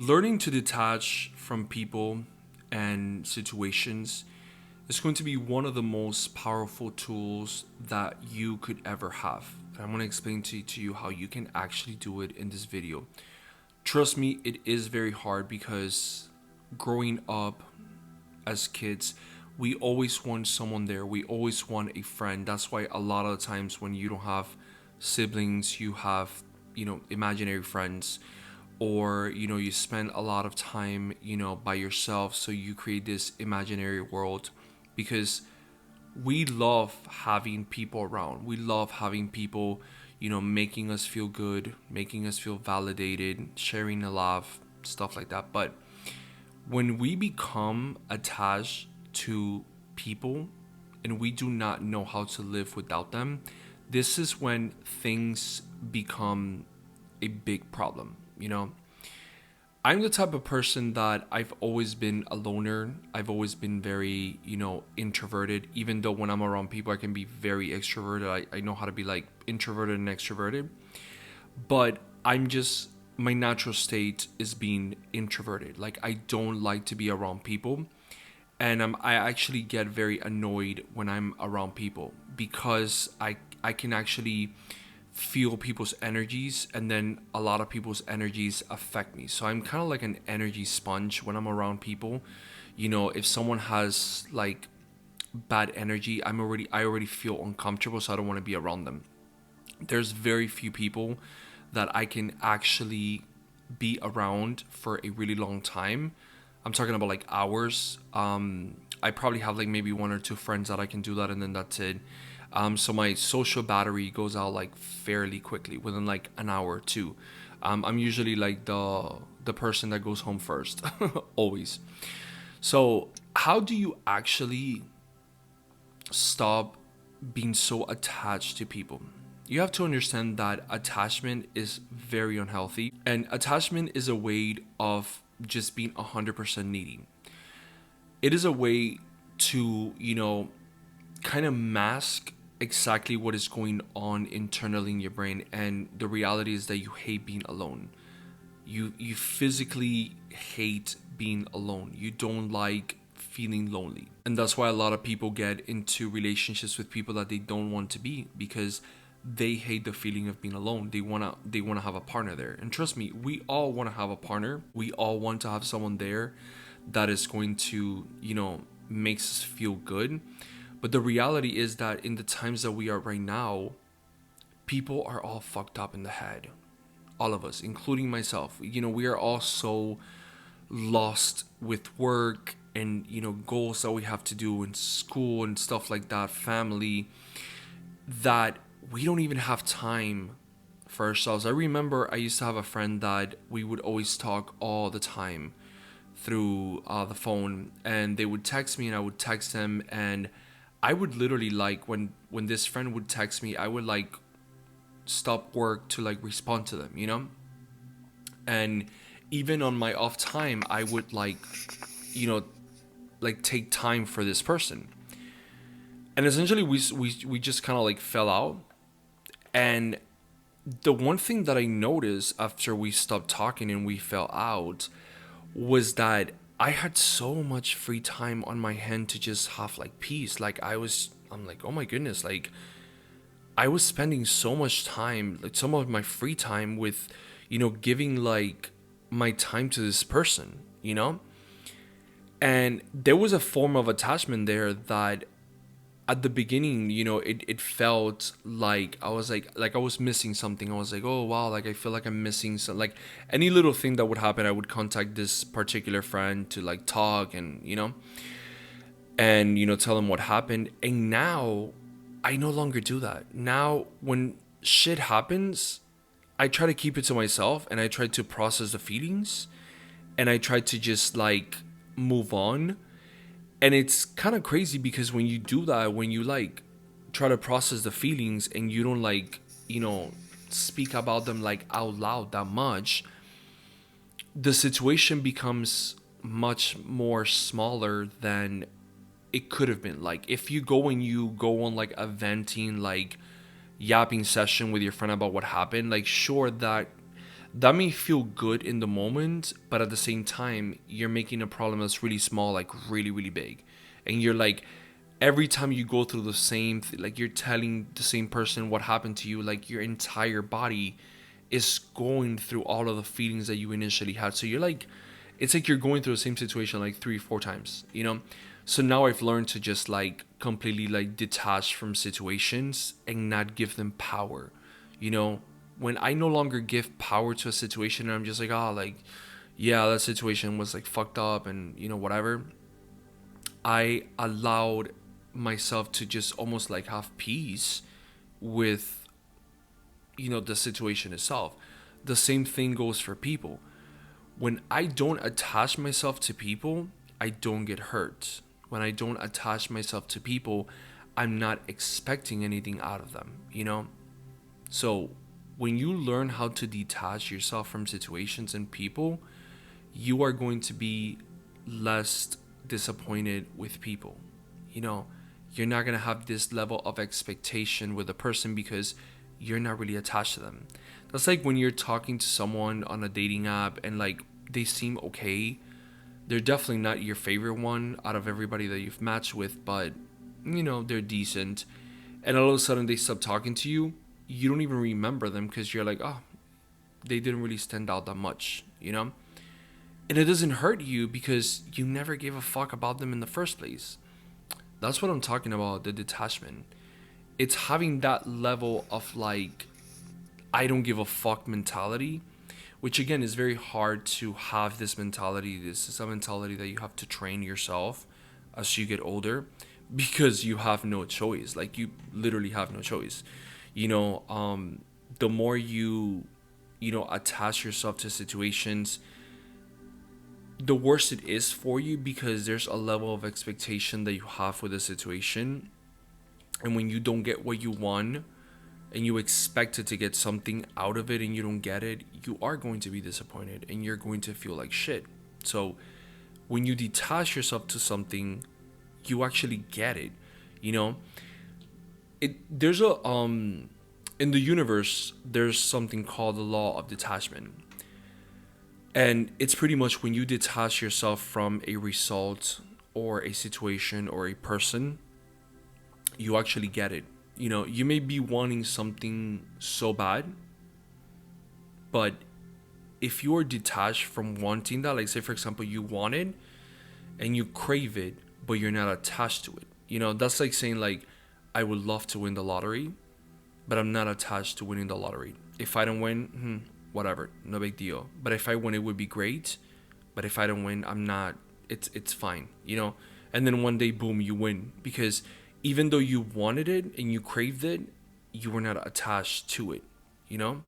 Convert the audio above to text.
Learning to detach from people and situations is going to be one of the most powerful tools that you could ever have. And I'm going to explain to you how you can actually do it in this video. Trust me, it is very hard because growing up as kids, we always want someone there. We always want a friend. That's why a lot of the times when you don't have siblings, you have, imaginary friends, or you spend a lot of time by yourself, so you create this imaginary world because we love having people around. We love having people making us feel good, making us feel validated, sharing a laugh, stuff like that. But when we become attached to people and we do not know how to live without them, this is when things become a big problem. I'm the type of person that I've always been a loner. I've always been very, introverted. Even though when I'm around people, I can be very extroverted. I know how to be like introverted and extroverted. But my natural state is being introverted. Like, I don't like to be around people. And I actually get very annoyed when I'm around people because I can actually feel people's energies, and then a lot of people's energies affect me. So I'm kind of like an energy sponge when I'm around people. If someone has like bad energy, I already feel uncomfortable, so I don't want to be around them. There's very few people that I can actually be around for a really long time. I'm talking about like hours. I probably have like maybe one or two friends that I can do that, and then that's it. So my social battery goes out like fairly quickly within like an hour or two. I'm usually like the person that goes home first, always. So how do you actually stop being so attached to people? You have to understand that attachment is very unhealthy, and attachment is a way of just being 100% needy. It is a way to, kind of mask exactly what is going on internally in your brain, and the reality is that you hate being alone. You physically hate being alone. You don't like feeling lonely. And that's why a lot of people get into relationships with people that they don't want to be, because they hate the feeling of being alone. They wanna have a partner there. And trust me, we all wanna have a partner. We all want to have someone there that is going to, makes us feel good. But the reality is that in the times that we are right now, people are all fucked up in the head. All of us, including myself. We are all so lost with work and, goals that we have to do in school and stuff like that, family, that we don't even have time for ourselves. I remember I used to have a friend that we would always talk all the time through the phone, and they would text me and I would text them, and I would literally like when this friend would text me, I would like stop work to like respond to them. And even on my off time, I would like, you know, like take time for this person. And essentially, we just kind of like fell out. And the one thing that I noticed after we stopped talking and we fell out was that I had so much free time on my hand to just have like peace. I'm like, oh my goodness, like I was spending so much time, like some of my free time with, giving like my time to this person. And there was a form of attachment there that at the beginning, it felt like I was missing something. I was like, oh wow, like I feel like I'm missing some, like any little thing that would happen, I would contact this particular friend to like talk and tell them what happened. And now I no longer do that. Now when shit happens, I try to keep it to myself and I try to process the feelings and I try to just like move on. And it's kind of crazy because when you do that, when you like try to process the feelings and you don't like, speak about them like out loud that much, the situation becomes much more smaller than it could have been. Like if you go on like a venting, like yapping session with your friend about what happened, like sure, That may feel good in the moment, but at the same time, you're making a problem that's really small, like really, really big. And you're like, every time you go through the same, like you're telling the same person what happened to you, like your entire body is going through all of the feelings that you initially had. So you're like, it's like you're going through the same situation like 3 4 times, you know? So now I've learned to just like completely like detach from situations and not give them power, you know? When I no longer give power to a situation and I'm just like, oh, like, yeah, that situation was like fucked up and, you know, whatever, I allowed myself to just almost like have peace with, you know, the situation itself. The same thing goes for people. When I don't attach myself to people, I don't get hurt. When I don't attach myself to people, I'm not expecting anything out of them, you know? So when you learn how to detach yourself from situations and people, you are going to be less disappointed with people. You know, you're not going to have this level of expectation with a person because you're not really attached to them. That's like when you're talking to someone on a dating app and like they seem okay. They're definitely not your favorite one out of everybody that you've matched with, but you know, they're decent. And all of a sudden they stop talking to you. You don't even remember them because you're like, oh, they didn't really stand out that much, you know? And it doesn't hurt you because you never gave a fuck about them in the first place. That's what I'm talking about, the detachment. It's having that level of like, I don't give a fuck mentality, which again is very hard to have this mentality. This is a mentality that you have to train yourself as you get older because you have no choice. Like, you literally have no choice. You know, the more you know, attach yourself to situations, the worse it is for you because there's a level of expectation that you have with a situation. And when you don't get what you want and you expected to get something out of it and you don't get it, you are going to be disappointed and you're going to feel like shit. So when you detach yourself to something, you actually get it. You know, there's a in the universe there's something called the law of detachment. And it's pretty much when you detach yourself from a result or a situation or a person, you actually get it. You know, you may be wanting something so bad, but if you're detached from wanting that, like say for example, you want it and you crave it, but you're not attached to it. You know, that's like saying like, I would love to win the lottery, but I'm not attached to winning the lottery. If I don't win, whatever, no big deal. But if I win, it would be great. But if I don't win, I'm not. It's fine, you know. And then one day, boom, you win because even though you wanted it and you craved it, you were not attached to it, you know.